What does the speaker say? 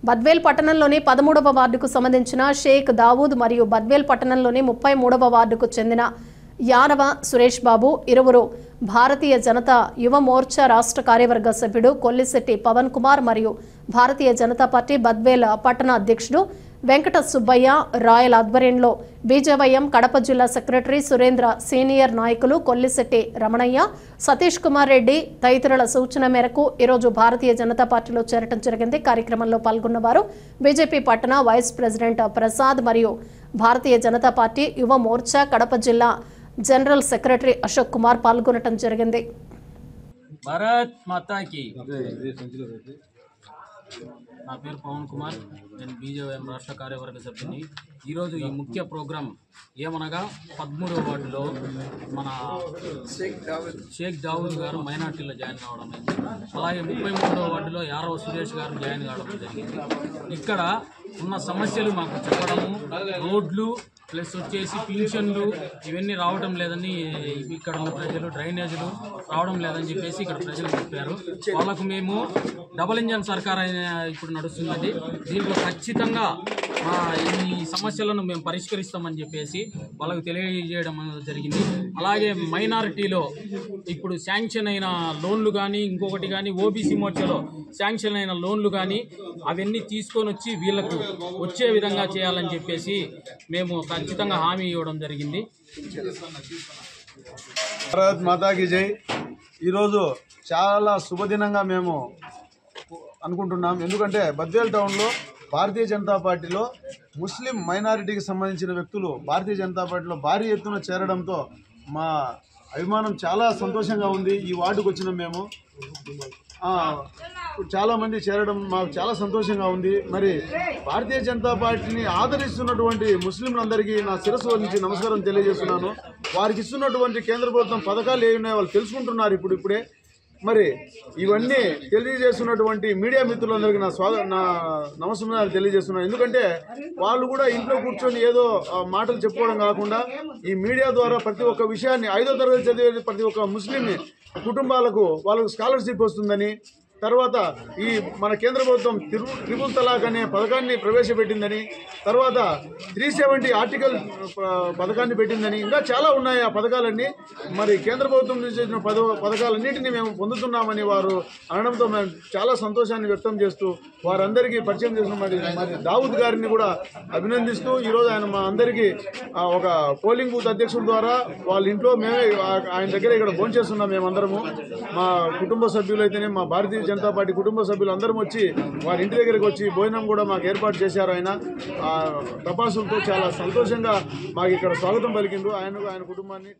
బద్వేల్ పట్టణంలోని 13వ వార్డుకు సంబంధించిన షేక్ దావూద్ మరియు బద్వేల్ పట్టణంలోని 33వ వార్డుకు చెందిన యానవ సురేష్ బాబు ఇరువురు భారతీయ జనతా యువ మోర్చా రాష్ట్ర కార్యవర్గ సభ్యుడు కొల్లిశెట్టి పవన్ కుమార్ మరియు భారతీయ జనతా పార్టీ బద్వేల్ పట్టణ అధ్యక్షుడు వెంకట సుబ్బయ్య రాయల్ ఆధ్వర్యంలో బీజేవైఎం కడప జిల్లా సెక్రటరీ సురేంద్ర సీనియర్ నాయకులు కొల్లిశెట్టి రమణయ్య సతీష్ కుమార్ రెడ్డి తదితరుల సూచన మేరకు ఈరోజు భారతీయ జనతా పార్టీలో చేరటం జరిగింది। కార్యక్రమంలో పాల్గొన్నవారు బీజేపీ పట్టణ వైస్ ప్రెసిడెంట్ ప్రసాద్ మరియు భారతీయ జనతా పార్టీ యువ మోర్చా కడప జిల్లా జనరల్ సెక్రటరీ అశోక్ కుమార్ పాల్గొనడం జరిగింది। భారత్ మాతాకి నా పేరు పవన్ కుమార్, నేను బీజేవైఎం రాష్ట్ర కార్యవర్గ సభ్యుని। ఈరోజు ఈ ముఖ్య ప్రోగ్రాం ఏమనగా 13వ వార్డులో మన షేక్ దావూద్ గారు మైనార్టీలో జాయిన్ కావడం అయింది। అలాగే 33వ వార్డులో యారవ సురేష్ గారు జాయిన్ కావడం జరిగింది। ఇక్కడ ఉన్న సమస్యలు మాకు చెప్పడము, రోడ్లు ప్లస్ వచ్చేసి పింఛన్లు ఇవన్నీ రావడం లేదని ఇక్కడ ఉన్న ప్రజలు, డ్రైనేజీలు రావడం లేదని చెప్పేసి ఇక్కడ ప్రజలు చెప్పారు। వాళ్ళకు మేము డబుల్ ఇంజన్ సర్కార్ ఇప్పుడు నడుస్తున్నది, దీంట్లో ఖచ్చితంగా ఈ సమస్యలను మేము పరిష్కరిస్తామని చెప్పేసి వాళ్ళకు తెలియజేయడం జరిగింది। అలాగే మైనారిటీలో ఇప్పుడు శాంక్షన్ అయిన లోన్లు కానీ ఇంకొకటి కానీ ఓబీసీ మోర్చాలో శాంక్షన్ అయిన లోన్లు కానీ అవన్నీ తీసుకొని వచ్చి వీళ్లకు వచ్చే విధంగా చేయాలని చెప్పేసి మేము ఖచ్చితంగా హామీ ఇవ్వడం జరిగింది। భారత్ మాతాకి జై। ఈరోజు చాలా శుభదినంగా మేము అనుకుంటున్నాం, ఎందుకంటే బద్వేల్ టౌన్లో భారతీయ జనతా పార్టీలో ముస్లిం మైనారిటీకి సంబంధించిన వ్యక్తులు భారతీయ జనతా పార్టీలో భారీ ఎత్తున చేరడంతో మా అభిమానం చాలా సంతోషంగా ఉంది। ఈ వార్డుకు వచ్చిన మేము చాలామంది చేరడం మాకు చాలా సంతోషంగా ఉంది। మరి భారతీయ జనతా పార్టీని ఆదరిస్తున్నటువంటి ముస్లింలందరికీ నా శిరస్సు నుంచి నమస్కారం తెలియజేస్తున్నాను। వారికి ఇస్తున్నటువంటి కేంద్ర ప్రభుత్వం పథకాలు ఏమున్నాయో వాళ్ళు తెలుసుకుంటున్నారు ఇప్పుడే। మరి ఇవన్నీ తెలియజేస్తున్నటువంటి మీడియా మిత్రులందరికీ నా నమస్కారాలు తెలియజేస్తున్నాను। ఎందుకంటే వాళ్ళు కూడా ఇంట్లో కూర్చొని ఏదో మాటలు చెప్పుకోవడం కాకుండా ఈ మీడియా ద్వారా ప్రతి ఒక్క విషయాన్ని 5వ తరగతి చదివే ప్రతి ఒక్క ముస్లిం కుటుంబాలకు వాళ్ళకు స్కాలర్షిప్ వస్తుందని, తర్వాత ఈ మన కేంద్ర ప్రభుత్వం ట్రిపుల్ తలాక్ అనే పథకాన్ని ప్రవేశపెట్టిందని, తర్వాత 370 ఆర్టికల్ పథకాన్ని పెట్టిందని, ఇంకా చాలా ఉన్నాయి ఆ పథకాలన్నీ। మరి కేంద్ర ప్రభుత్వం నుంచి వచ్చిన పథకాలన్నింటినీ మేము పొందుతున్నామని వారు అనడంతో మేము చాలా సంతోషాన్ని వ్యక్తం చేస్తూ వారందరికీ పరిచయం చేసిన మరి దావూద్ గారిని కూడా అభినందిస్తూ ఈరోజు ఆయన మా అందరికీ ఒక పోలింగ్ బూత్ అధ్యక్షుల ద్వారా వాళ్ళ ఇంట్లో మేమే ఆయన దగ్గర ఇక్కడ భోంచేస్తున్నాం। మేమందరము మా కుటుంబ సభ్యులు అయితేనే మా భారతీయ జనతా పార్టీ కుటుంబ సభ్యులు అందరం వచ్చి వారి ఇంటి దగ్గరికి వచ్చి భోజనం కూడా మాకు ఏర్పాటు చేశారు। ఆయన టపాసులతో చాలా సంతోషంగా మాకు ఇక్కడ స్వాగతం పలికిండ్రు ఆయన కుటుంబాన్ని।